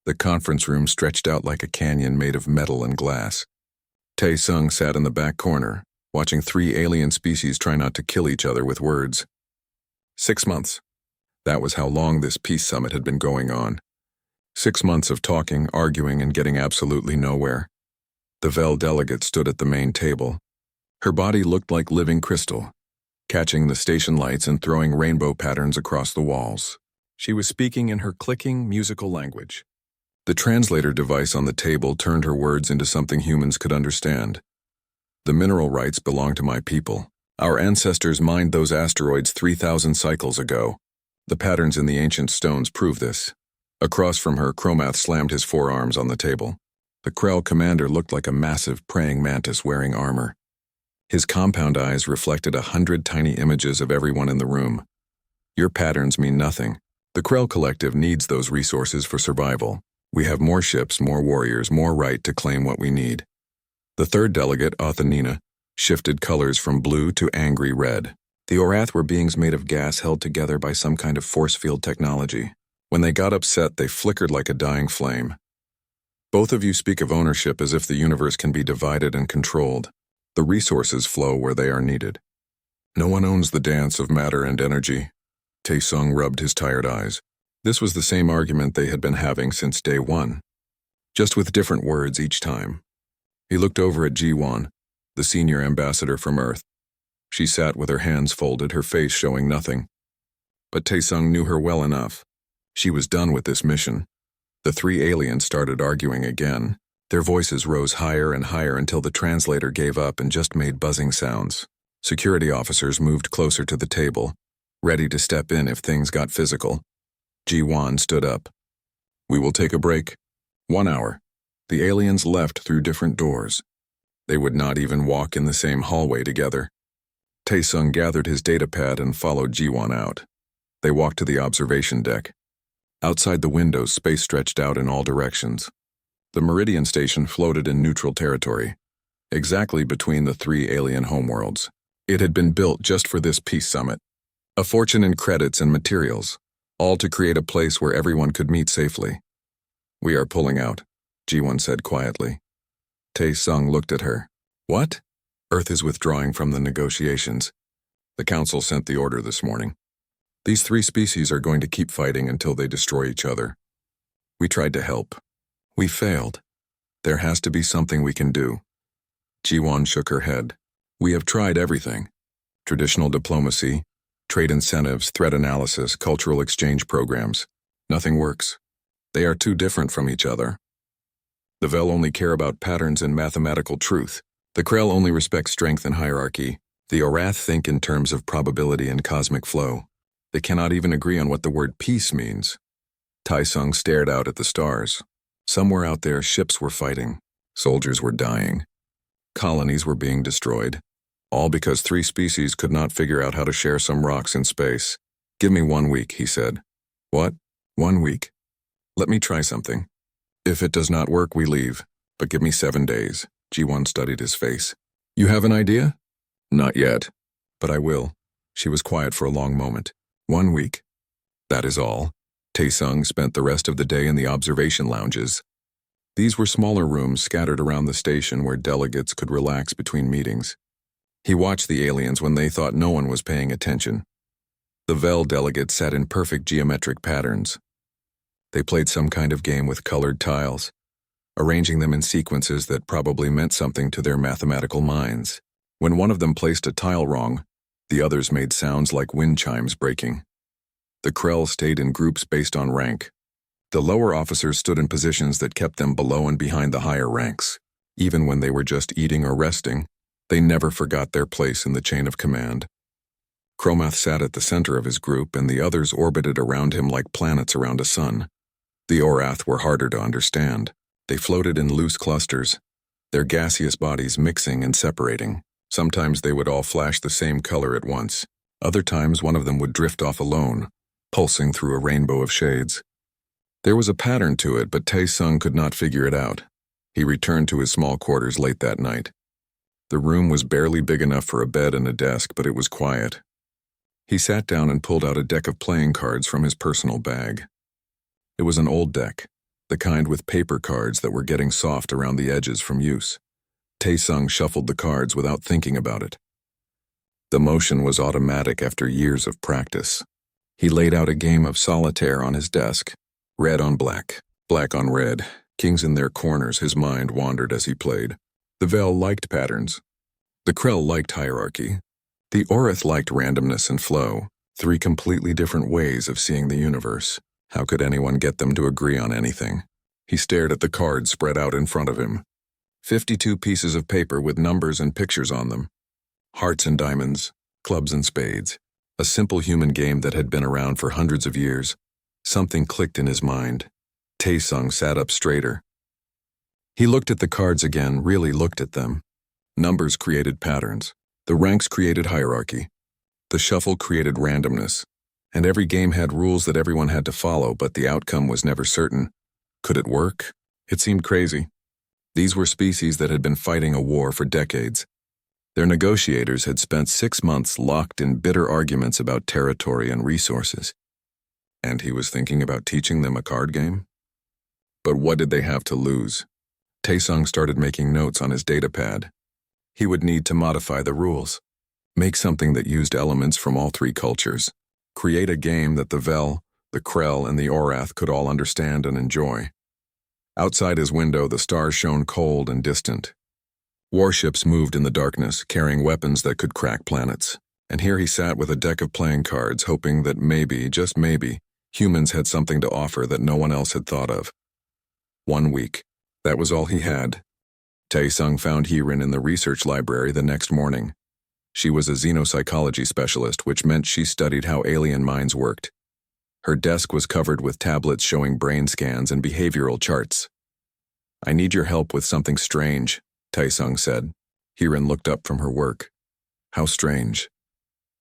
The conference room stretched out like a canyon made of metal and glass. Tae-sung sat in the back corner, watching 3 alien species try not to kill each other with words. 6 months. That was how long this peace summit had been going on. 6 months of talking, arguing, and getting absolutely nowhere. The Vel delegate stood at the main table. Her body looked like living crystal, catching the station lights and throwing rainbow patterns across the walls. She was speaking in her clicking, musical language. The translator device on the table turned her words into something humans could understand. The mineral rights belong to my people. Our ancestors mined those asteroids 3,000 cycles ago. The patterns in the ancient stones prove this. Across from her, Chromath slammed his forearms on the table. The Krell commander looked like a massive praying mantis wearing armor. His compound eyes reflected 100 tiny images of everyone in the room. Your patterns mean nothing. The Krell Collective needs those resources for survival. We have more ships, more warriors, more right to claim what we need. The third delegate, Othanina, shifted colors from blue to angry red. The Orath were beings made of gas held together by some kind of force field technology. When they got upset, they flickered like a dying flame. Both of you speak of ownership as if the universe can be divided and controlled. The resources flow where they are needed. No one owns the dance of matter and energy. Tae-sung rubbed his tired eyes. This was the same argument they had been having since day one, just with different words each time. He looked over at Ji-won, the senior ambassador from Earth. She sat with her hands folded, her face showing nothing. But Tae-sung knew her well enough. She was done with this mission. The 3 aliens started arguing again. Their voices rose higher and higher until the translator gave up and just made buzzing sounds. Security officers moved closer to the table, ready to step in if things got physical. Ji-won stood up. We will take a break. 1 hour. The aliens left through different doors. They would not even walk in the same hallway together. Tae-sung gathered his datapad and followed Ji-won out. They walked to the observation deck. Outside the windows, space stretched out in all directions. The Meridian station floated in neutral territory, exactly between the 3 alien homeworlds. It had been built just for this peace summit. A fortune in credits and materials, all to create a place where everyone could meet safely. We are pulling out, Ji-won said quietly. Tae-sung looked at her. What? Earth is withdrawing from the negotiations. The Council sent the order this morning. These 3 species are going to keep fighting until they destroy each other. We tried to help. We failed. There has to be something we can do. Ji-won shook her head. We have tried everything. Traditional diplomacy, trade incentives, threat analysis, cultural exchange programs. Nothing works. They are too different from each other. The Vel only care about patterns and mathematical truth. The Krell only respect strength and hierarchy. The Orath think in terms of probability and cosmic flow. They cannot even agree on what the word peace means. Tae-sung stared out at the stars. Somewhere out there, ships were fighting. Soldiers were dying. Colonies were being destroyed. All because 3 species could not figure out how to share some rocks in space. Give me 1 week, he said. What? 1 week? Let me try something. If it does not work, we leave. But give me 7 days. Ji-won studied his face. You have an idea? Not yet. But I will. She was quiet for a long moment. 1 week. That is all. Tae-sung spent the rest of the day in the observation lounges. These were smaller rooms scattered around the station where delegates could relax between meetings. He watched the aliens when they thought no one was paying attention. The Vel delegates sat in perfect geometric patterns. They played some kind of game with colored tiles, arranging them in sequences that probably meant something to their mathematical minds. When one of them placed a tile wrong, the others made sounds like wind chimes breaking. The Krell stayed in groups based on rank. The lower officers stood in positions that kept them below and behind the higher ranks. Even when they were just eating or resting, they never forgot their place in the chain of command. Chromath sat at the center of his group, and the others orbited around him like planets around a sun. The Orath were harder to understand. They floated in loose clusters, their gaseous bodies mixing and separating. Sometimes they would all flash the same color at once. Other times one of them would drift off alone, pulsing through a rainbow of shades. There was a pattern to it, but Tae-sung could not figure it out. He returned to his small quarters late that night. The room was barely big enough for a bed and a desk, but it was quiet. He sat down and pulled out a deck of playing cards from his personal bag. It was an old deck, the kind with paper cards that were getting soft around the edges from use. Tae-sung shuffled the cards without thinking about it. The motion was automatic after years of practice. He laid out a game of solitaire on his desk. Red on black, black on red, kings in their corners. His mind wandered as he played. The Vel liked patterns. The Krell liked hierarchy. The Orith liked randomness and flow, 3 completely different ways of seeing the universe. How could anyone get them to agree on anything? He stared at the cards spread out in front of him. 52 pieces of paper with numbers and pictures on them. Hearts and diamonds, clubs and spades. A simple human game that had been around for hundreds of years. Something clicked in his mind. Tae-sung sat up straighter. He looked at the cards again, really looked at them. Numbers created patterns. The ranks created hierarchy. The shuffle created randomness. And every game had rules that everyone had to follow, but the outcome was never certain. Could it work? It seemed crazy. These were species that had been fighting a war for decades. Their negotiators had spent 6 months locked in bitter arguments about territory and resources. And he was thinking about teaching them a card game? But what did they have to lose? Tae-sung started making notes on his datapad. He would need to modify the rules. Make something that used elements from all 3 cultures. Create a game that the Vel, the Krell, and the Orath could all understand and enjoy. Outside his window, the stars shone cold and distant. Warships moved in the darkness, carrying weapons that could crack planets. And here he sat with a deck of playing cards, hoping that maybe, just maybe, humans had something to offer that no one else had thought of. 1 week. That was all he had. Tae-sung found Hee-rin in the research library the next morning. She was a xenopsychology specialist, which meant she studied how alien minds worked. Her desk was covered with tablets showing brain scans and behavioral charts. "I need your help with something strange," Tae-sung said. Hee-rin looked up from her work. "How strange?"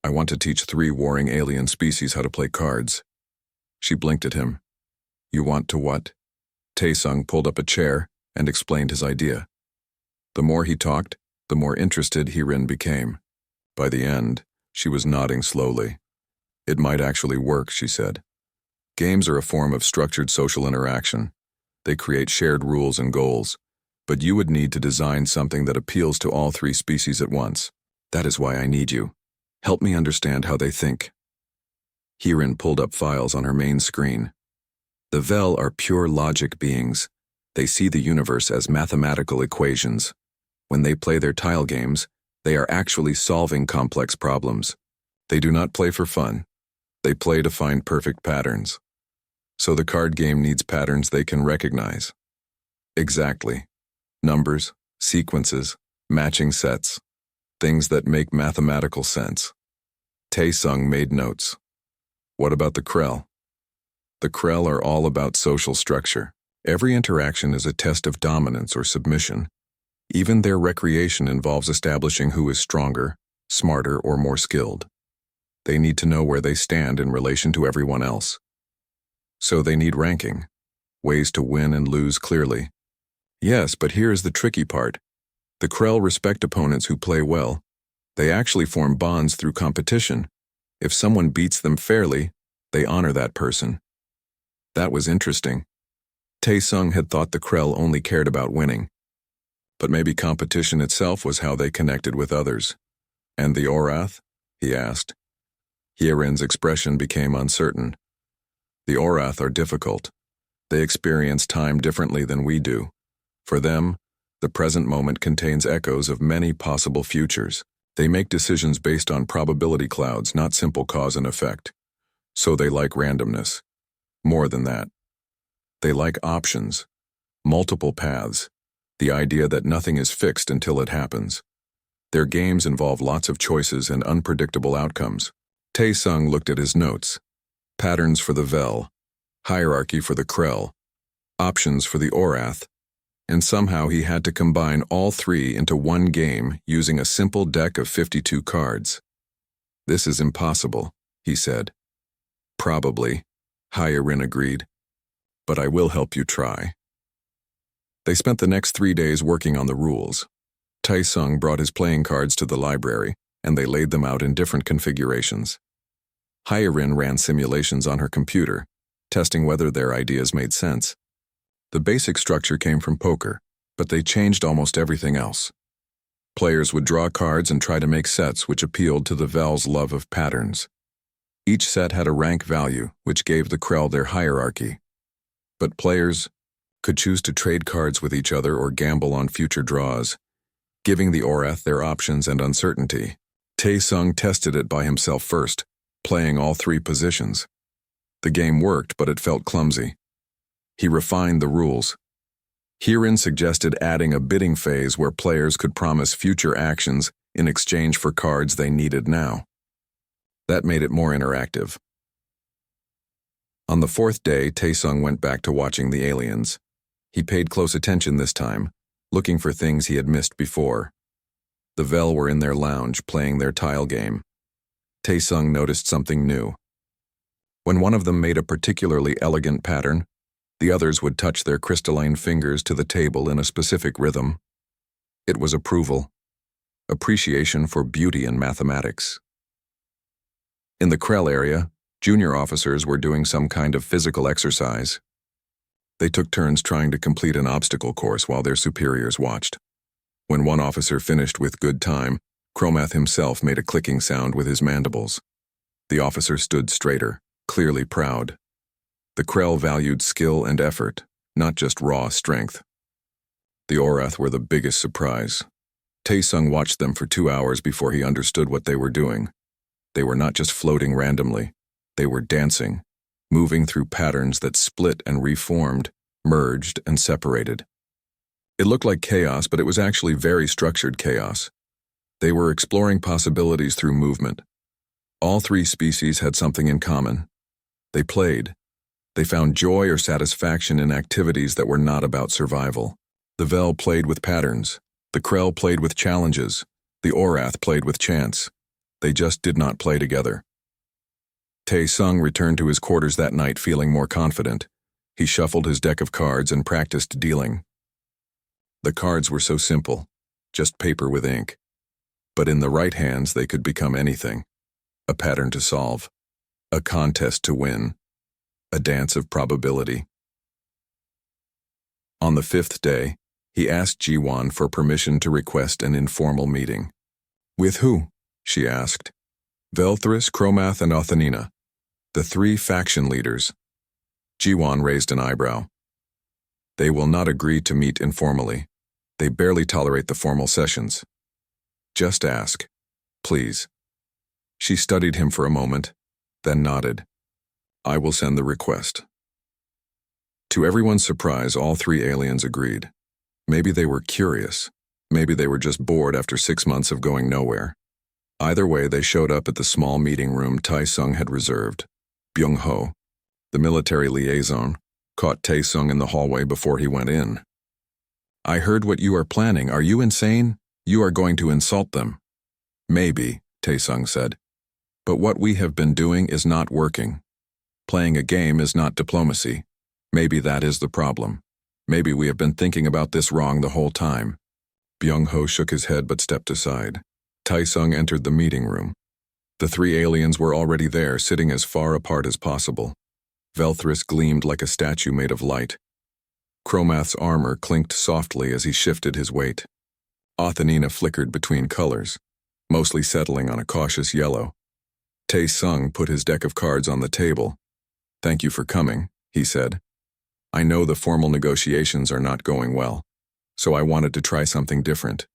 "I want to teach 3 warring alien species how to play cards." She blinked at him. "You want to what?" Tae-sung pulled up a chair and explained his idea. The more he talked, the more interested Hee-rin became. By the end, she was nodding slowly. "It might actually work," she said. "Games are a form of structured social interaction. They create shared rules and goals. But you would need to design something that appeals to all 3 species at once. That is why I need you. Help me understand how they think." Hee-rin pulled up files on her main screen. The Vel are pure logic beings. They see the universe as mathematical equations. When they play their tile games, they are actually solving complex problems. They do not play for fun. They play to find perfect patterns. So the card game needs patterns they can recognize. Exactly. Numbers, sequences, matching sets. Things that make mathematical sense. Tae-sung made notes. What about the Krell? The Krell are all about social structure. Every interaction is a test of dominance or submission. Even their recreation involves establishing who is stronger, smarter, or more skilled. They need to know where they stand in relation to everyone else. So they need ranking, ways to win and lose clearly. Yes, but here is the tricky part. The Krell respect opponents who play well. They actually form bonds through competition. If someone beats them fairly, they honor that person. That was interesting. Tae-sung had thought the Krell only cared about winning. But maybe competition itself was how they connected with others. "And the Orath?" he asked. Hee-rin's expression became uncertain. "The Orath are difficult. They experience time differently than we do. For them, the present moment contains echoes of many possible futures. They make decisions based on probability clouds, not simple cause and effect. So they like randomness. More than that. They like options, multiple paths, the idea that nothing is fixed until it happens. Their games involve lots of choices and unpredictable outcomes." Tae-sung looked at his notes. Patterns for the Vel, hierarchy for the Krell, options for the Orath, and somehow he had to combine all 3 into one game using a simple deck of 52 cards. "This is impossible," he said. "Probably," Hee-rin agreed. "But I will help you try." They spent the next 3 days working on the rules. Tae-sung brought his playing cards to the library, and they laid them out in different configurations. Hee-rin ran simulations on her computer, testing whether their ideas made sense. The basic structure came from poker, but they changed almost everything else. Players would draw cards and try to make sets which appealed to the Vel's love of patterns. Each set had a rank value, which gave the Krell their hierarchy. But players could choose to trade cards with each other or gamble on future draws, giving the Orath their options and uncertainty. Tae-sung tested it by himself first, playing all 3 positions. The game worked, but it felt clumsy. He refined the rules. Herein suggested adding a bidding phase where players could promise future actions in exchange for cards they needed now. That made it more interactive. On the 4th day, Tae-sung went back to watching the aliens. He paid close attention this time, looking for things he had missed before. The Vel were in their lounge playing their tile game. Tae-sung noticed something new. When one of them made a particularly elegant pattern, the others would touch their crystalline fingers to the table in a specific rhythm. It was approval, appreciation for beauty in mathematics. In the Krell area, junior officers were doing some kind of physical exercise. They took turns trying to complete an obstacle course while their superiors watched. When one officer finished with good time, Chromath himself made a clicking sound with his mandibles. The officer stood straighter, clearly proud. The Krell valued skill and effort, not just raw strength. The Orath were the biggest surprise. Tae-sung watched them for 2 hours before he understood what they were doing. They were not just floating randomly. They were dancing, moving through patterns that split and reformed, merged and separated. It looked like chaos, but it was actually very structured chaos. They were exploring possibilities through movement. All 3 species had something in common. They played. They found joy or satisfaction in activities that were not about survival. The Vel played with patterns. The Krell played with challenges. The Orath played with chance. They just did not play together. Tae-sung returned to his quarters that night feeling more confident. He shuffled his deck of cards and practiced dealing. The cards were so simple, just paper with ink. But in the right hands they could become anything. A pattern to solve. A contest to win. A dance of probability. On the 5th day, he asked Ji-won for permission to request an informal meeting. With who? She asked. Velthris, Chromath, and Othanina, the 3 faction leaders. Ji-won raised an eyebrow. They will not agree to meet informally. They barely tolerate the formal sessions. Just ask, please. She studied him for a moment, then nodded. I will send the request. To everyone's surprise, all 3 aliens agreed. Maybe they were curious. Maybe they were just bored after 6 months of going nowhere. Either way, they showed up at the small meeting room Tae-sung had reserved. Byung-ho, the military liaison, caught Tae-sung in the hallway before he went in. I heard what you are planning. Are you insane? You are going to insult them. Maybe, Tae-sung said. But what we have been doing is not working. Playing a game is not diplomacy. Maybe that is the problem. Maybe we have been thinking about this wrong the whole time. Byung-ho shook his head but stepped aside. Tae-sung entered the meeting room. The 3 aliens were already there, sitting as far apart as possible. Velthris gleamed like a statue made of light. Chromath's armor clinked softly as he shifted his weight. Othanina flickered between colors, mostly settling on a cautious yellow. Tae-sung put his deck of cards on the table. Thank you for coming, he said. I know the formal negotiations are not going well, so I wanted to try something different.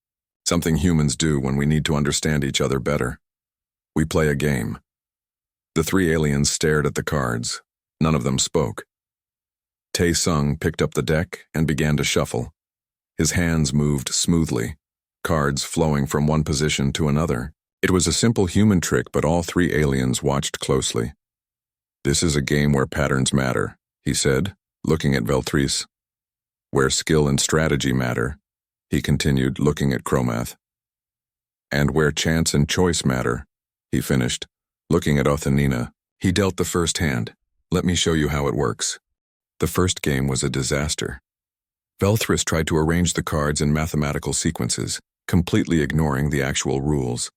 Something humans do when we need to understand each other better. We play a game. The 3 aliens stared at the cards. None of them spoke. Tae-sung picked up the deck and began to shuffle. His hands moved smoothly, cards flowing from one position to another. It was a simple human trick, but all 3 aliens watched closely. This is a game where patterns matter, he said, looking at Velthris. Where skill and strategy matter, he continued, looking at Chromath. And where chance and choice matter, he finished, looking at Othanina. He dealt the first hand. Let me show you how it works. The first game was a disaster. Velthris tried to arrange the cards in mathematical sequences, completely ignoring the actual rules.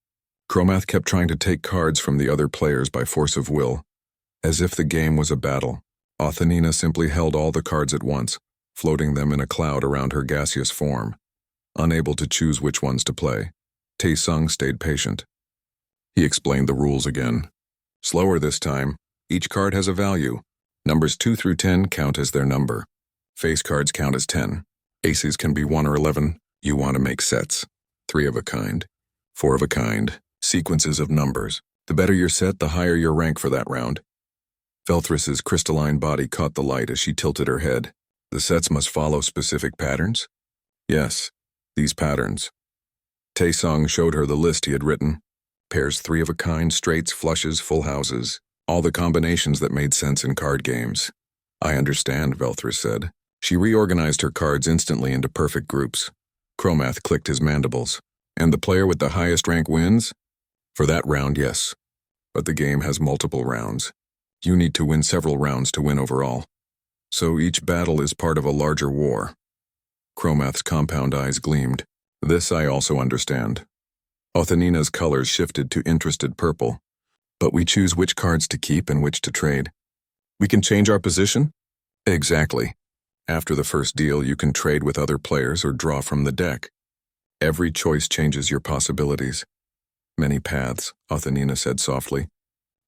Chromath kept trying to take cards from the other players by force of will. As if the game was a battle, Othanina simply held all the cards at once, floating them in a cloud around her gaseous form. Unable to choose which ones to play, Tae-sung stayed patient. He explained the rules again. Slower this time. Each card has a value. Numbers 2 through 10 count as their number. Face cards count as 10. Aces can be 1 or 11. You want to make sets. 3 of a kind. 4 of a kind. Sequences of numbers. The better your set, the higher your rank for that round. Velthrus's crystalline body caught the light as she tilted her head. The sets must follow specific patterns? Yes, these patterns. Tae-sung showed her the list he had written. Pairs 3 of a kind, straights, flushes, full houses. All the combinations that made sense in card games. I understand, Velthrus said. She reorganized her cards instantly into perfect groups. Chromath clicked his mandibles. And the player with the highest rank wins? For that round, yes. But the game has multiple rounds. You need to win several rounds to win overall. So each battle is part of a larger war. Chromath's compound eyes gleamed. This I also understand. Othanina's colors shifted to interested purple. But we choose which cards to keep and which to trade. We can change our position? Exactly. After the first deal, you can trade with other players or draw from the deck. Every choice changes your possibilities. Many paths, Othanina said softly.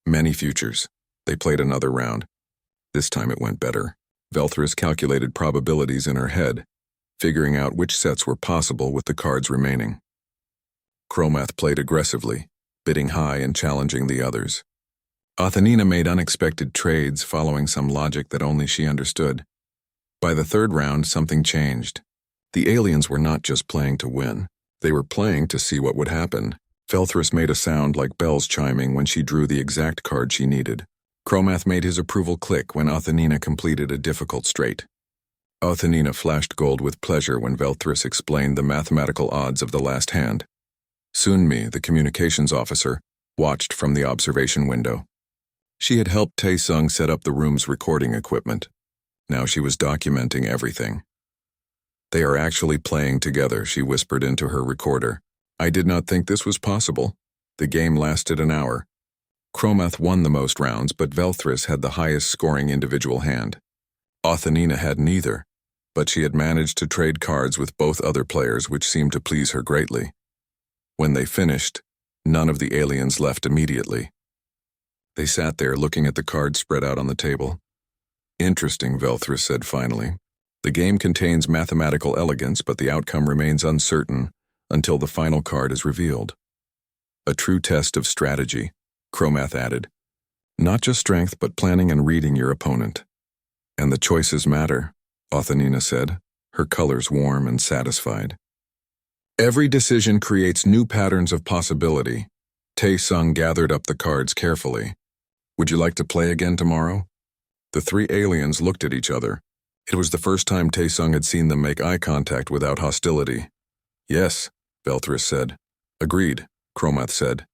Many futures. They played another round. This time it went better. Velthrus calculated probabilities in her head, figuring out which sets were possible with the cards remaining. Chromath played aggressively, bidding high and challenging the others. Othanina made unexpected trades following some logic that only she understood. By the third round, something changed. The aliens were not just playing to win. They were playing to see what would happen. Velthrus made a sound like bells chiming when she drew the exact card she needed. Chromath made his approval click when Othanina completed a difficult straight. Othanina flashed gold with pleasure when Velthrus explained the mathematical odds of the last hand. Sunmi, the communications officer, watched from the observation window. She had helped Tae-sung set up the room's recording equipment. Now she was documenting everything. They are actually playing together, she whispered into her recorder. I did not think this was possible. The game lasted an hour. Chromath won the most rounds, but Velthrus had the highest scoring individual hand. Othanina had neither, but she had managed to trade cards with both other players, which seemed to please her greatly. When they finished, none of the aliens left immediately. They sat there looking at the cards spread out on the table. Interesting, Velthrus said finally. The game contains mathematical elegance, but the outcome remains uncertain until the final card is revealed. A true test of strategy, Chromath added. Not just strength, but planning and reading your opponent. And the choices matter, Othanina said, her colors warm and satisfied. Every decision creates new patterns of possibility. Tae-sung gathered up the cards carefully. Would you like to play again tomorrow? The 3 aliens looked at each other. It was the first time Tae-sung had seen them make eye contact without hostility. Yes, Velthrus said. Agreed, Chromath said.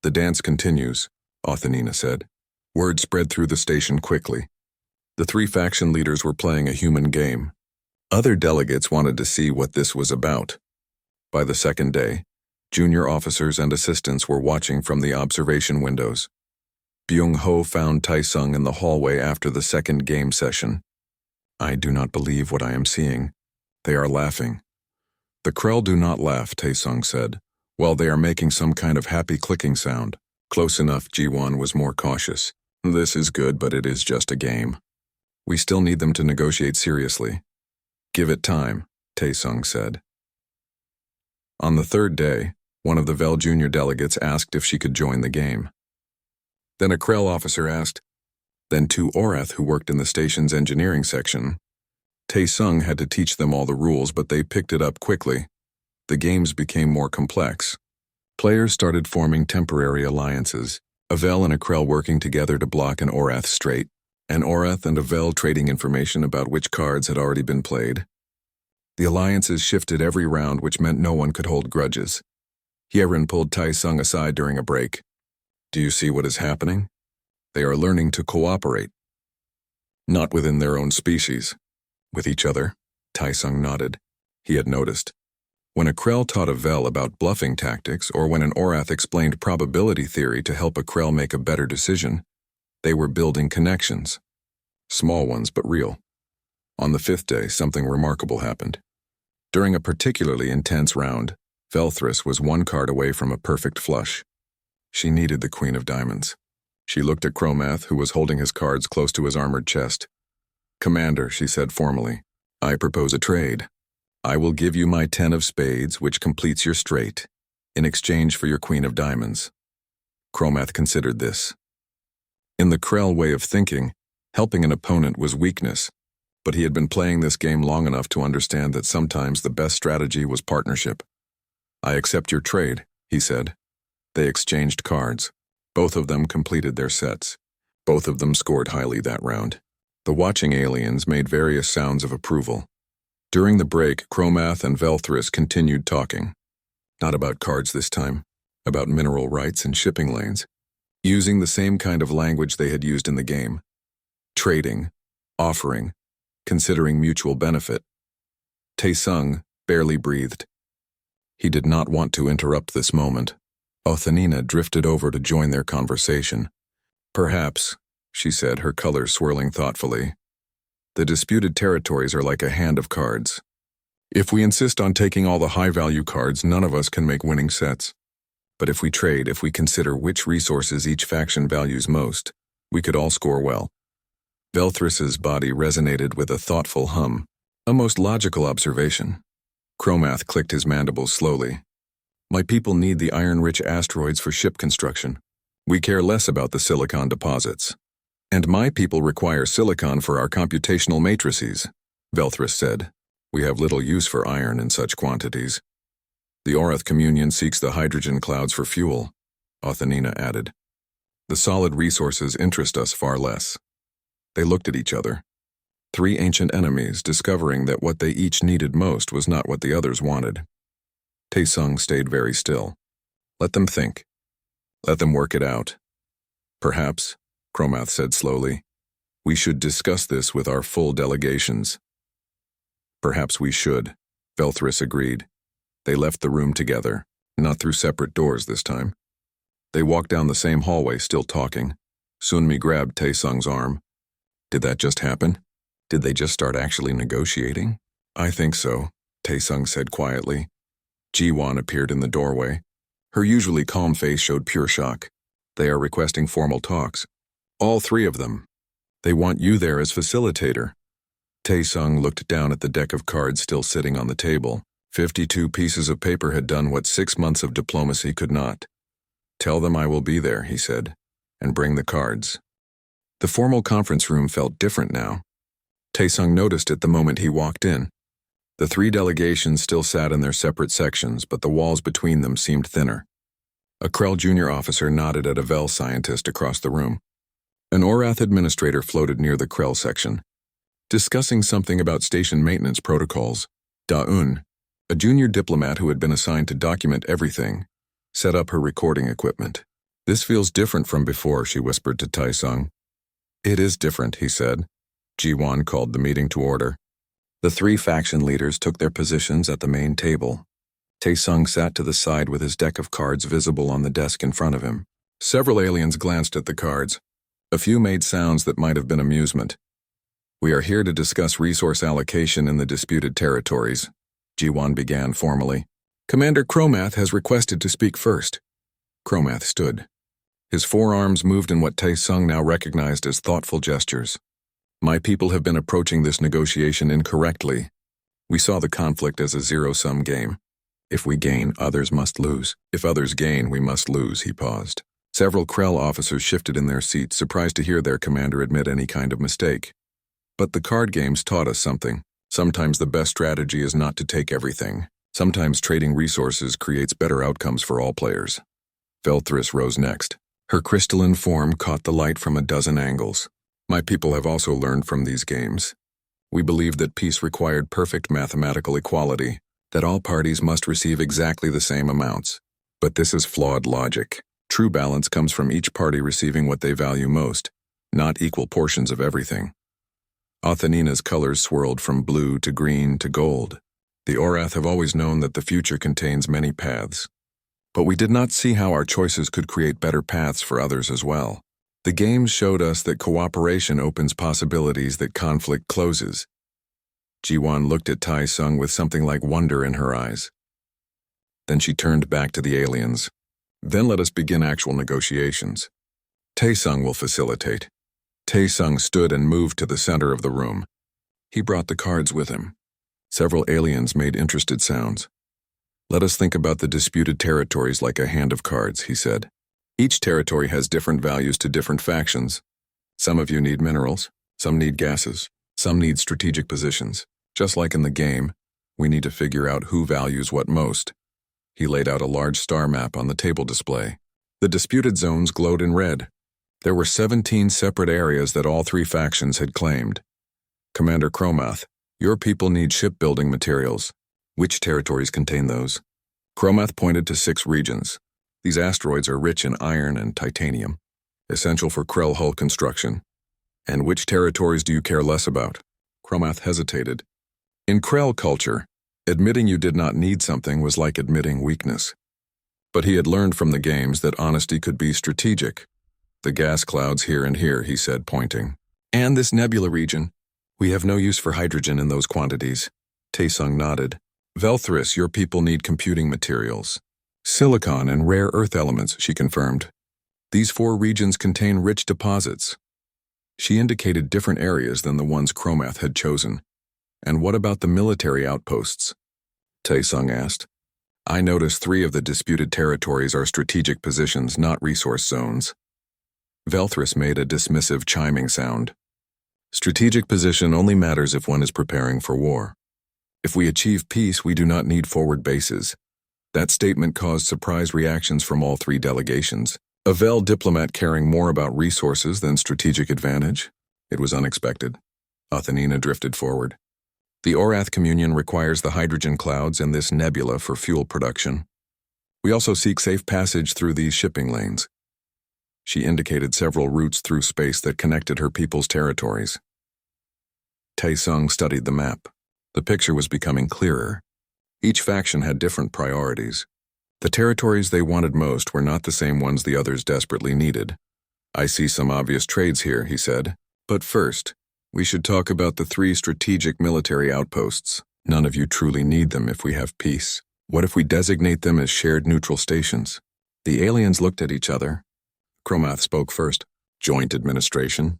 The dance continues, Othanina said. Word spread through the station quickly. The 3 faction leaders were playing a human game. Other delegates wanted to see what this was about. By the second day, junior officers and assistants were watching from the observation windows. Byung-ho found Tae-sung in the hallway after the second game session. I do not believe what I am seeing. They are laughing. The Krell do not laugh, Tae-sung said. Well, they are making some kind of happy clicking sound. Close enough, Ji-won was more cautious. This is good, but it is just a game. We still need them to negotiate seriously. Give it time, Tae-sung said. On the third day, one of the Vel Junior delegates asked if she could join the game. Then a Krell officer asked. Then 2 Orath who worked in the station's engineering section. Tae-sung had to teach them all the rules, but they picked it up quickly. The games became more complex. Players started forming temporary alliances, a Vel and a Krell working together to block an Orath straight, an Orath and a Vel trading information about which cards had already been played. The alliances shifted every round, which meant no one could hold grudges. Hyerin pulled Tae-sung aside during a break. Do you see what is happening? They are learning to cooperate. Not within their own species. With each other, Tae-sung nodded. He had noticed. When a Krell taught a Vel about bluffing tactics, or when an Orath explained probability theory to help a Krell make a better decision, they were building connections. Small ones, but real. On the fifth day, something remarkable happened. During a particularly intense round, Velthris was one card away from a perfect flush. She needed the Queen of Diamonds. She looked at Chromath, who was holding his cards close to his armored chest. "Commander," she said formally, "I propose a trade. I will give you my 10 of spades, which completes your straight, in exchange for your Queen of Diamonds." Chromath considered this. In the Krell way of thinking, helping an opponent was weakness, but he had been playing this game long enough to understand that sometimes the best strategy was partnership. "I accept your trade," he said. They exchanged cards. Both of them completed their sets. Both of them scored highly that round. The watching aliens made various sounds of approval. During the break, Chromath and Velthris continued talking. Not about cards this time, about mineral rights and shipping lanes, using the same kind of language they had used in the game. Trading, offering, considering mutual benefit. Tae-sung barely breathed. He did not want to interrupt this moment. Othanina drifted over to join their conversation. "Perhaps," she said, her colors swirling thoughtfully. "The disputed territories are like a hand of cards. If we insist on taking all the high-value cards, none of us can make winning sets. But if we trade, if we consider which resources each faction values most, we could all score well." Velthris's body resonated with a thoughtful hum, a most logical observation. Chromath clicked his mandibles slowly. "My people need the iron-rich asteroids for ship construction. We care less about the silicon deposits. And my people require silicon for our computational matrices," Velthris said. "We have little use for iron in such quantities." "The Orath communion seeks the hydrogen clouds for fuel," Othanina added. "The solid resources interest us far less." They looked at each other. Three ancient enemies, discovering that what they each needed most was not what the others wanted. Tae-sung stayed very still. "Let them think. Let them work it out. Perhaps," Chromath said slowly, "we should discuss this with our full delegations." "Perhaps we should," Velthris agreed. They left the room together, not through separate doors this time. They walked down the same hallway, still talking. Sunmi grabbed Tae-sung's arm. "Did that just happen? Did they just start actually negotiating?" "I think so," Tae-sung said quietly. Ji-won appeared in the doorway. Her usually calm face showed pure shock. "They are requesting formal talks. All three of them. They want you there as facilitator." Tae-sung looked down at the deck of cards still sitting on the table. 52 pieces of paper had done what 6 months of diplomacy could not. "Tell them I will be there," he said, "and bring the cards." The formal conference room felt different now. Tae-sung noticed it the moment he walked in. The three delegations still sat in their separate sections, but the walls between them seemed thinner. A Krell junior officer nodded at a Vel scientist across the room. An Orath administrator floated near the Krell section, discussing something about station maintenance protocols. Da-un, a junior diplomat who had been assigned to document everything, set up her recording equipment. "This feels different from before," she whispered to Tae-sung. "It is different," he said. Ji-won called the meeting to order. The three faction leaders took their positions at the main table. Tae-sung sat to the side with his deck of cards visible on the desk in front of him. Several aliens glanced at the cards. A few made sounds that might have been amusement. "We are here to discuss resource allocation in the disputed territories," Ji-won began formally. "Commander Chromath has requested to speak first." Chromath stood. His forearms moved in what Tae-sung now recognized as thoughtful gestures. "My people have been approaching this negotiation incorrectly. We saw the conflict as a zero-sum game. If we gain, others must lose. If others gain, we must lose," he paused. Several Krell officers shifted in their seats, surprised to hear their commander admit any kind of mistake. But the card games taught us something. Sometimes the best strategy is not to take everything. Sometimes trading resources creates better outcomes for all players. Velthris rose next. Her crystalline form caught the light from a dozen angles. "My people have also learned from these games. We believe that peace required perfect mathematical equality, that all parties must receive exactly the same amounts. But this is flawed logic. True balance comes from each party receiving what they value most, not equal portions of everything." Othanina's colors swirled from blue to green to gold. "The Orath have always known that the future contains many paths. But we did not see how our choices could create better paths for others as well. The games showed us that cooperation opens possibilities that conflict closes. Ji-won looked at Tai-sung with something like wonder in her eyes. Then she turned back to the aliens. Then let us begin actual negotiations. Tae-sung will facilitate. Tae-sung stood and moved to the center of the room. He brought the cards with him. Several aliens made interested sounds. Let us think about the disputed territories like a hand of cards, he said. Each territory has different values to different factions. Some of you need minerals, some need gases, some need strategic positions. Just like in the game, we need to figure out who values what most. He laid out a large star map on the table display. The disputed zones glowed in red. There were 17 separate areas that all three factions had claimed. Commander Chromath, your people need shipbuilding materials. Which territories contain those? Chromath pointed to 6 regions. These asteroids are rich in iron and titanium, essential for Krell hull construction. And which territories do you care less about? Chromath hesitated. In Krell culture, admitting you did not need something was like admitting weakness. But he had learned from the games that honesty could be strategic. The gas clouds here and here, he said, pointing. And this nebula region. We have no use for hydrogen in those quantities. Tae-sung nodded. Velthris, your people need computing materials. Silicon and rare earth elements, she confirmed. These 4 regions contain rich deposits. She indicated different areas than the ones Chromath had chosen. And what about the military outposts? Tae-sung asked. I noticed 3 of the disputed territories are strategic positions, not resource zones. Velthris made a dismissive chiming sound. Strategic position only matters if one is preparing for war. If we achieve peace, we do not need forward bases. That statement caused surprised reactions from all 3 delegations. A Vel diplomat caring more about resources than strategic advantage? It was unexpected. Athenina drifted forward. The Orath communion requires the hydrogen clouds in this nebula for fuel production. We also seek safe passage through these shipping lanes. She indicated several routes through space that connected her people's territories. Tae-sung studied the map. The picture was becoming clearer. Each faction had different priorities. The territories they wanted most were not the same ones the others desperately needed. I see some obvious trades here, he said. But first, we should talk about the 3 strategic military outposts. None of you truly need them if we have peace. What if we designate them as shared neutral stations? The aliens looked at each other. Chromath spoke first. Joint administration?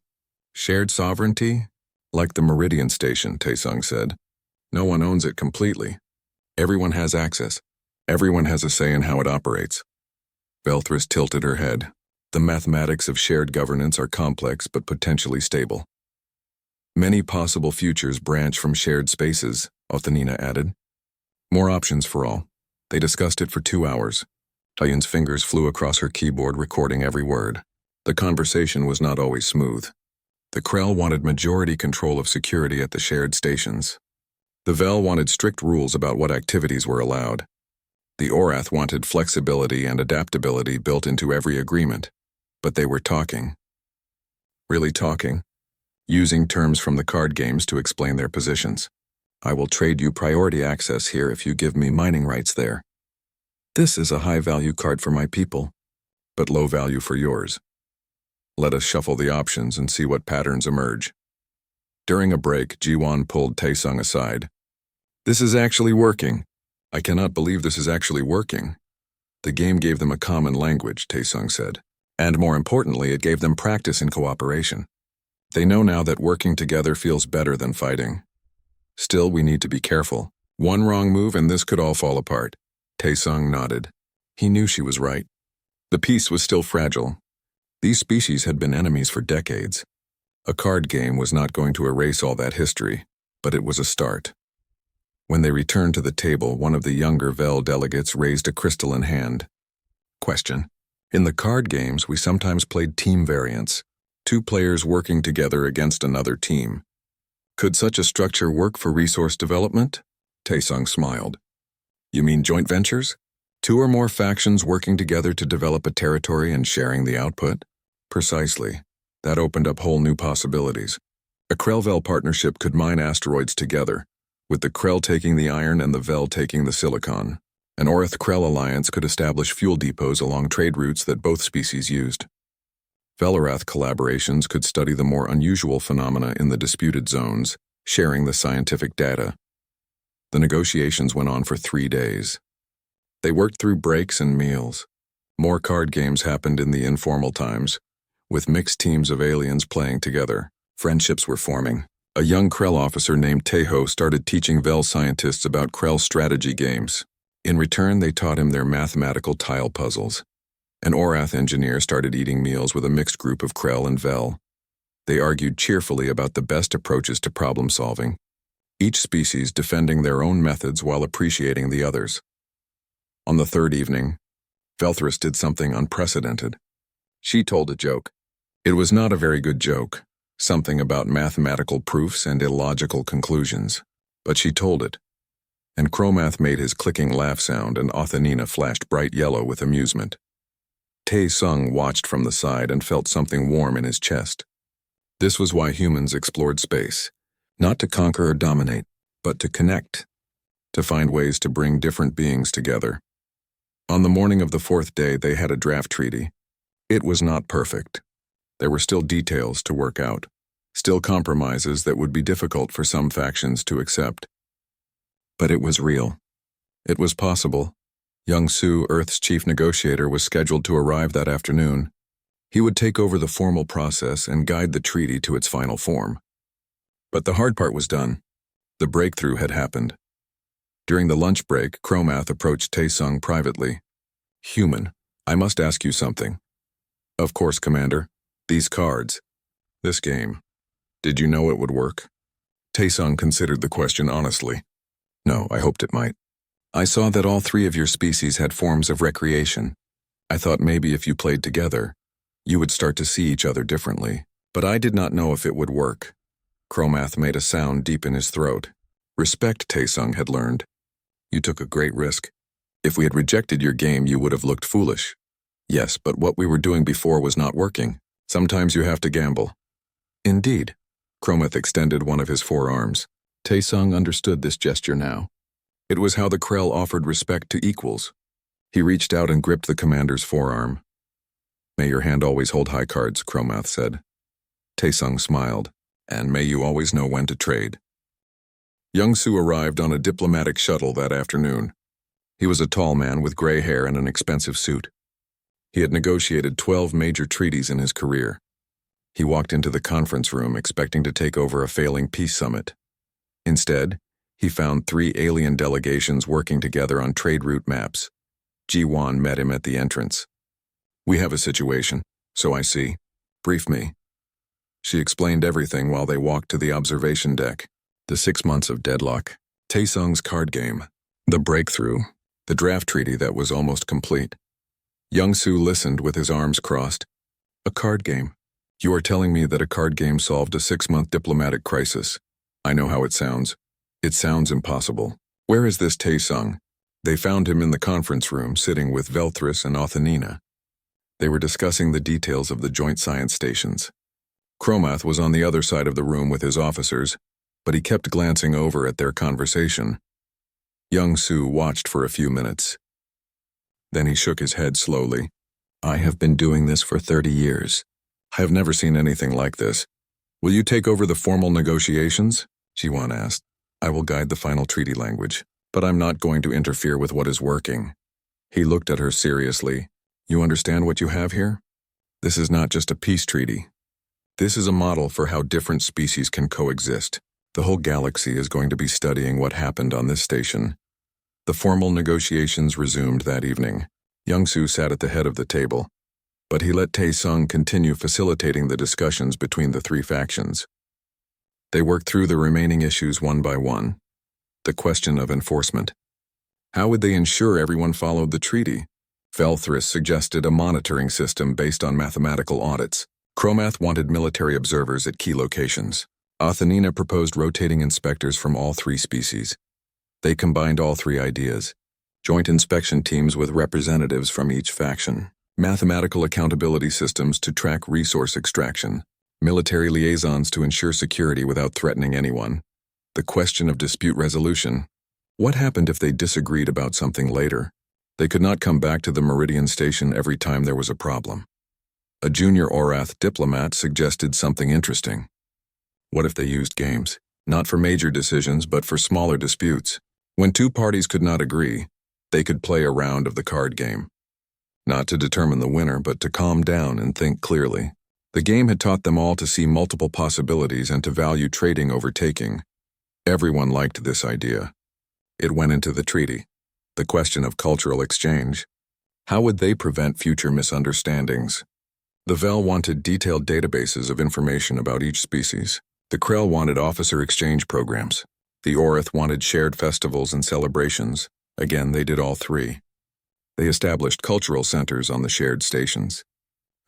Shared sovereignty? Like the Meridian Station, Tae-sung said. No one owns it completely. Everyone has access. Everyone has a say in how it operates. Velthris tilted her head. The mathematics of shared governance are complex but potentially stable. Many possible futures branch from shared spaces, Athenina added. More options for all. They discussed it for 2 hours. Taeyeon's fingers flew across her keyboard, recording every word. The conversation was not always smooth. The Krell wanted majority control of security at the shared stations. The Vel wanted strict rules about what activities were allowed. The Orath wanted flexibility and adaptability built into every agreement. But they were talking. Really talking. Using terms from the card games to explain their positions. I will trade you priority access here if you give me mining rights there. This is a high-value card for my people, but low value for yours. Let us shuffle the options and see what patterns emerge. During a break, Ji-won pulled Tae-sung aside. This is actually working. I cannot believe this is actually working. The game gave them a common language, Tae-sung said. And more importantly, it gave them practice in cooperation. They know now that working together feels better than fighting. Still, we need to be careful. One wrong move and this could all fall apart. Tae-sung nodded. He knew she was right. The peace was still fragile. These species had been enemies for decades. A card game was not going to erase all that history, but it was a start. When they returned to the table, one of the younger Vel delegates raised a crystalline hand. Question. In the card games, we sometimes played team variants, 2 players working together against another team. Could such a structure work for resource development? Tae-sung smiled. You mean joint ventures? 2 or more factions working together to develop a territory and sharing the output? Precisely. That opened up whole new possibilities. A Krell-Vel partnership could mine asteroids together, with the Krell taking the iron and the Vel taking the silicon. An Orath-Krell alliance could establish fuel depots along trade routes that both species used. Vel-Orath collaborations could study the more unusual phenomena in the disputed zones sharing the scientific data. The negotiations went on for 3 days. They worked through breaks and meals. More card games happened in the informal times, with mixed teams of aliens playing together. Friendships were forming. A young Krell officer named Tejo started teaching Vel scientists about Krell strategy games. In return, they taught him their mathematical tile puzzles. An Orath engineer started eating meals with a mixed group of Krell and Vel. They argued cheerfully about the best approaches to problem solving, each species defending their own methods while appreciating the others. On the third evening, Velthris did something unprecedented. She told a joke. It was not a very good joke, something about mathematical proofs and illogical conclusions, but she told it. And Chromath made his clicking laugh sound, and Othanina flashed bright yellow with amusement. Tae Sung watched from the side and felt something warm in his chest. This was why humans explored space, not to conquer or dominate, but to connect, to find ways to bring different beings together. On the morning of the 4th day, they had a draft treaty. It was not perfect. There were still details to work out, still compromises that would be difficult for some factions to accept. But it was real. It was possible. Young Su, Earth's chief negotiator, was scheduled to arrive that afternoon. He would take over the formal process and guide the treaty to its final form. But the hard part was done. The breakthrough had happened. During the lunch break, Chromath approached Taesung privately. "Human, I must ask you something." "Of course, Commander. These cards. This game. Did you know it would work?" Taesung considered the question honestly. "No, I hoped it might. I saw that all 3 of your species had forms of recreation. I thought maybe if you played together, you would start to see each other differently. But I did not know if it would work." Chromath made a sound deep in his throat. Respect, Taesung had learned. "You took a great risk. If we had rejected your game, you would have looked foolish." "Yes, but what we were doing before was not working. Sometimes you have to gamble." "Indeed." Chromath extended one of his forearms. Taesung understood this gesture now. It was how the Krell offered respect to equals. He reached out and gripped the commander's forearm. "May your hand always hold high cards," Chromath said. Taesung smiled. "And may you always know when to trade." Young Su arrived on a diplomatic shuttle that afternoon. He was a tall man with gray hair and an expensive suit. He had negotiated 12 major treaties in his career. He walked into the conference room expecting to take over a failing peace summit. Instead, he found 3 alien delegations working together on trade route maps. Ji-Wan met him at the entrance. "We have a situation, so I see. Brief me." She explained everything while they walked to the observation deck. The 6 months of deadlock, Taesung's card game, the breakthrough, the draft treaty that was almost complete. Young Su listened with his arms crossed. "A card game? You are telling me that a card game solved a 6-month diplomatic crisis? I know how it sounds. It sounds impossible. Where is this Taesung?" They found him in the conference room, sitting with Velthris and Othanina. They were discussing the details of the joint science stations. Chromath was on the other side of the room with his officers, but he kept glancing over at their conversation. Young Su watched for a few minutes. Then he shook his head slowly. "I have been doing this for 30 years. I have never seen anything like this. Will you take over the formal negotiations?" Ji-Wan asked. "I will guide the final treaty language, but I'm not going to interfere with what is working." He looked at her seriously. "You understand what you have here? This is not just a peace treaty. This is a model for how different species can coexist. The whole galaxy is going to be studying what happened on this station." The formal negotiations resumed that evening. Young Su sat at the head of the table, but he let Taesung continue facilitating the discussions between the 3 factions. They worked through the remaining issues one by one. The question of enforcement. How would they ensure everyone followed the treaty? Velthris suggested a monitoring system based on mathematical audits. Chromath wanted military observers at key locations. Othanina proposed rotating inspectors from all 3 species. They combined all 3 ideas. Joint inspection teams with representatives from each faction. Mathematical accountability systems to track resource extraction. Military liaisons to ensure security without threatening anyone. The question of dispute resolution. What happened if they disagreed about something later? They could not come back to the Meridian Station every time there was a problem. A junior Orath diplomat suggested something interesting. What if they used games? Not for major decisions, but for smaller disputes. When two parties could not agree, they could play a round of the card game. Not to determine the winner, but to calm down and think clearly. The game had taught them all to see multiple possibilities and to value trading over taking. Everyone liked this idea. It went into the treaty. The question of cultural exchange. How would they prevent future misunderstandings? The Vel wanted detailed databases of information about each species. The Krell wanted officer exchange programs. The Orith wanted shared festivals and celebrations. Again, they did all three. They established cultural centers on the shared stations.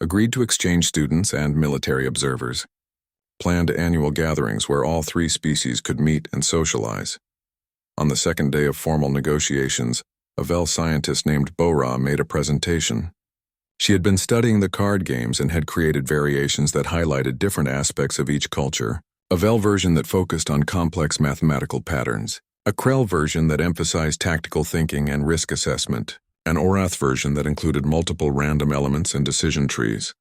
Agreed to exchange students and military observers. Planned annual gatherings where all three species could meet and socialize. On the second day of formal negotiations, a Vel scientist named Bora made a presentation. She had been studying the card games and had created variations that highlighted different aspects of each culture. A Vel version that focused on complex mathematical patterns. A Krell version that emphasized tactical thinking and risk assessment. An Orath version that included multiple random elements and decision trees.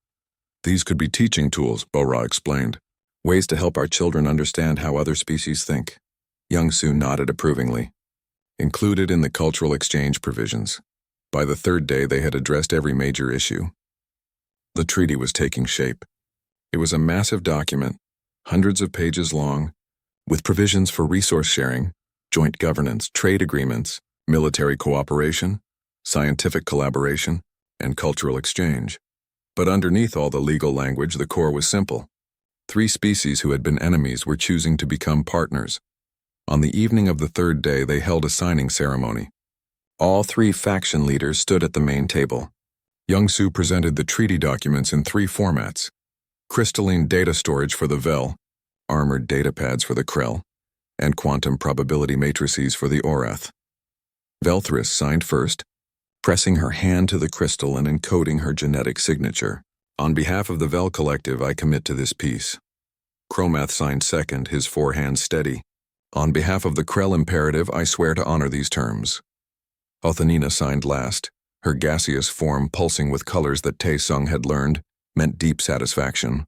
These could be teaching tools, Bora explained. Ways to help our children understand how other species think. Young-Soo nodded approvingly. Included in the cultural exchange provisions. By the third day, they had addressed every major issue. The treaty was taking shape. It was a massive document, hundreds of pages long, with provisions for resource sharing, joint governance, trade agreements, military cooperation, scientific collaboration, and cultural exchange. But underneath all the legal language, the core was simple. Three species who had been enemies were choosing to become partners. On the evening of the third day, they held a signing ceremony. All three faction leaders stood at the main table. Young-Soo presented the treaty documents in three formats. Crystalline data storage for the Vel, armored datapads for the Krell, and quantum probability matrices for the Orath. Velthris signed first, pressing her hand to the crystal and encoding her genetic signature. On behalf of the Vel Collective, I commit to this peace. Chromath signed second, his forehand steady. On behalf of the Krell Imperative, I swear to honor these terms. Othanina signed last, her gaseous form pulsing with colors that Tae-sung had learned, meant deep satisfaction.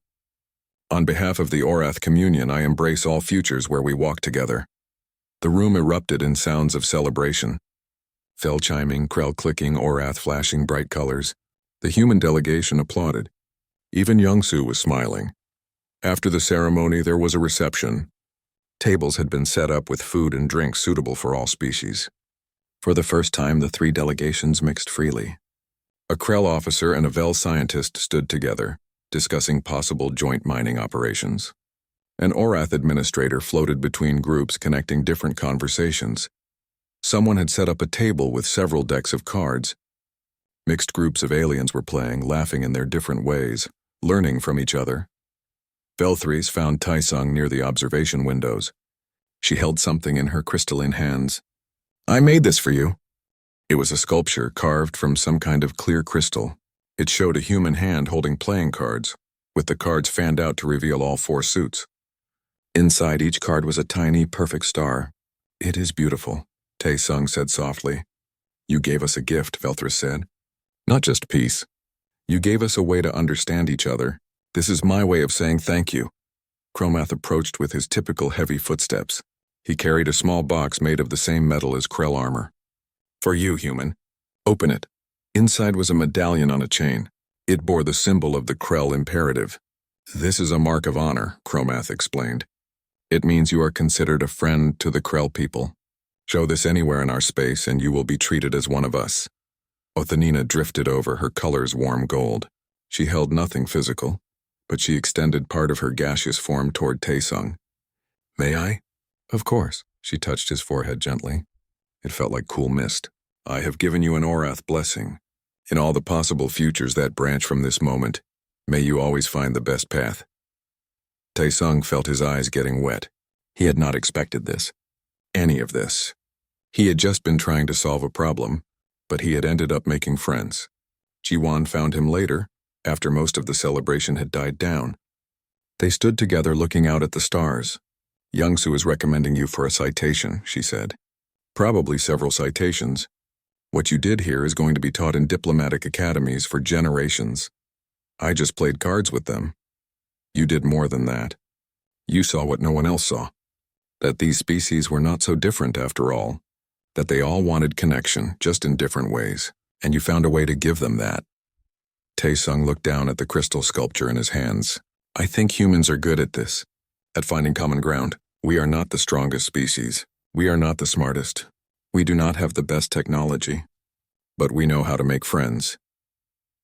On behalf of the Orath Communion, I embrace all futures where we walk together. The room erupted in sounds of celebration. Fel chiming, Krell clicking, Orath flashing bright colors. The human delegation applauded. Even Young-Soo was smiling. After the ceremony, there was a reception. Tables had been set up with food and drinks suitable for all species. For the first time, the three delegations mixed freely. A Krell officer and a Vel scientist stood together, discussing possible joint mining operations. An Orath administrator floated between groups connecting different conversations. Someone had set up a table with several decks of cards. Mixed groups of aliens were playing, laughing in their different ways, learning from each other. Velthries found Tae-sung near the observation windows. She held something in her crystalline hands. I made this for you. It was a sculpture carved from some kind of clear crystal. It showed a human hand holding playing cards, with the cards fanned out to reveal all four suits. Inside each card was a tiny, perfect star. It is beautiful, Tae-sung said softly. You gave us a gift, Velthris said. Not just peace. You gave us a way to understand each other. This is my way of saying thank you. Chromath approached with his typical heavy footsteps. He carried a small box made of the same metal as Krell armor. For you, human. Open it. Inside was a medallion on a chain. It bore the symbol of the Krell Imperative. This is a mark of honor, Chromath explained. It means you are considered a friend to the Krell people. Show this anywhere in our space and you will be treated as one of us. Othanina drifted over, her colors warm gold. She held nothing physical, but she extended part of her gaseous form toward Tae-sung. May I? Of course. She touched his forehead gently. It felt like cool mist. I have given you an Orath blessing. In all the possible futures that branch from this moment, may you always find the best path. Tae-sung felt his eyes getting wet. He had not expected this. Any of this. He had just been trying to solve a problem, but he had ended up making friends. Ji-won found him later, after most of the celebration had died down. They stood together looking out at the stars. Young-Soo is recommending you for a citation, she said. Probably several citations. What you did here is going to be taught in diplomatic academies for generations. I just played cards with them. You did more than that. You saw what no one else saw. that these species were not so different after all, that they all wanted connection, just in different ways, and you found a way to give them that. Tae-sung looked down at the crystal sculpture in his hands. I think humans are good at this, at finding common ground. We are not the strongest species. We are not the smartest. We do not have the best technology. But we know how to make friends.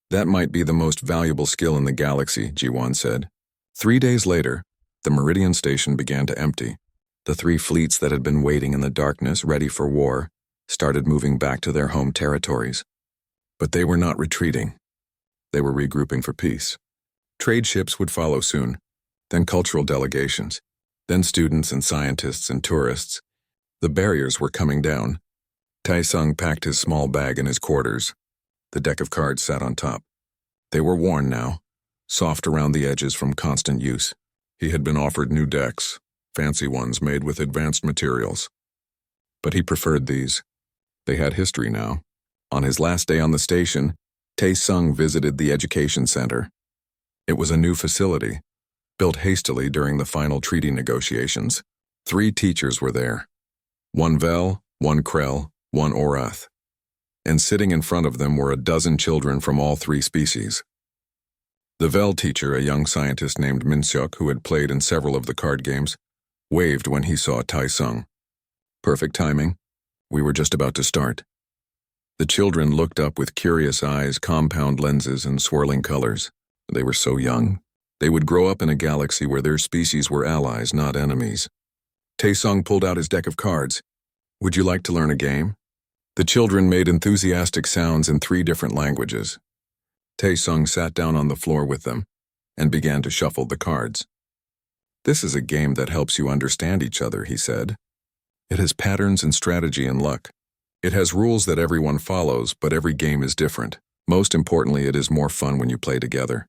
That might be the most valuable skill in the galaxy, Ji-won said. 3 days later, the Meridian Station began to empty. The 3 fleets that had been waiting in the darkness, ready for war, started moving back to their home territories. But they were not retreating. They were regrouping for peace. Trade ships would follow soon, then cultural delegations, then students and scientists and tourists. The barriers were coming down. Tae-sung packed his small bag in his quarters. The deck of cards sat on top. They were worn now, soft around the edges from constant use. He had been offered new decks, fancy ones made with advanced materials. But he preferred these. They had history now. On his last day on the station, Tae-sung visited the education center. It was a new facility, built hastily during the final treaty negotiations. 3 teachers were there. 1 Vel, 1 Krell, 1 Orath. And sitting in front of them were a dozen children from all 3 species. The Vel teacher, a young scientist named Min-seok who had played in several of the card games, waved when he saw Tae-sung. Perfect timing. We were just about to start. The children looked up with curious eyes, compound lenses, and swirling colors. They were so young. They would grow up in a galaxy where their species were allies, not enemies. Tae-sung pulled out his deck of cards. Would you like to learn a game? The children made enthusiastic sounds in 3 different languages. Tae-sung sat down on the floor with them and began to shuffle the cards. This is a game that helps you understand each other, he said. It has patterns and strategy and luck. It has rules that everyone follows, but every game is different. Most importantly, it is more fun when you play together.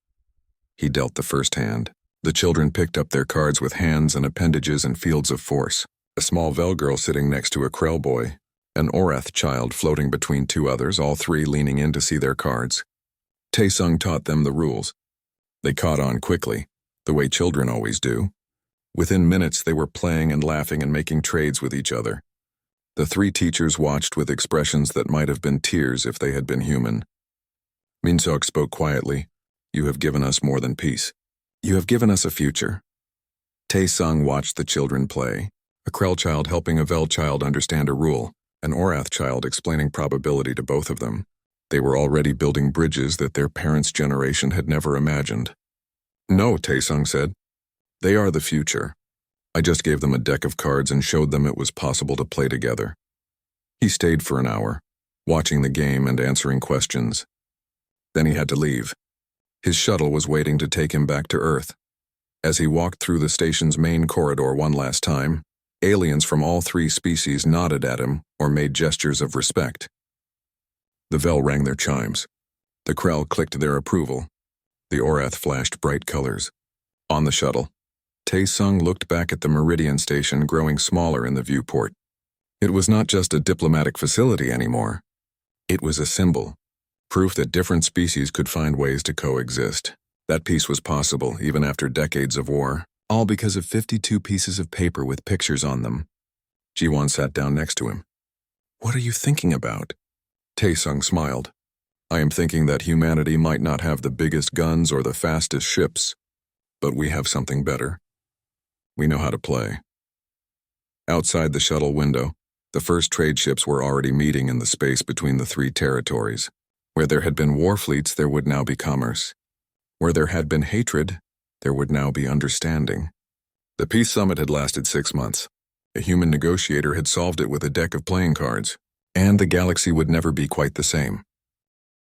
He dealt the first hand. The children picked up their cards with hands and appendages and fields of force. A small Vel girl sitting next to a Krell boy. An Orath child floating between 2 others, all 3 leaning in to see their cards. Tae-sung taught them the rules. They caught on quickly, the way children always do. Within minutes, they were playing and laughing and making trades with each other. The 3 teachers watched with expressions that might have been tears if they had been human. Min-seok spoke quietly. You have given us more than peace. You have given us a future. Tae-sung watched the children play, a Krell child helping a Vel child understand a rule, an Orath child explaining probability to both of them. They were already building bridges that their parents' generation had never imagined. No, Tae-sung said. They are the future. I just gave them a deck of cards and showed them it was possible to play together. He stayed for an hour, watching the game and answering questions. Then he had to leave. His shuttle was waiting to take him back to Earth. As he walked through the station's main corridor one last time, aliens from all 3 species nodded at him or made gestures of respect. The Vel rang their chimes. The Krell clicked their approval. The Orath flashed bright colors. On the shuttle, Tae-sung looked back at the Meridian Station growing smaller in the viewport. It was not just a diplomatic facility anymore. It was a symbol, proof that different species could find ways to coexist. That peace was possible even after decades of war, all because of 52 pieces of paper with pictures on them. Ji-won sat down next to him. What are you thinking about? Tae-sung smiled. I am thinking that humanity might not have the biggest guns or the fastest ships, but we have something better. We know how to play. Outside the shuttle window, the first trade ships were already meeting in the space between the 3 territories. Where there had been war fleets, there would now be commerce. Where there had been hatred, there would now be understanding. The peace summit had lasted 6 months. A human negotiator had solved it with a deck of playing cards, and the galaxy would never be quite the same.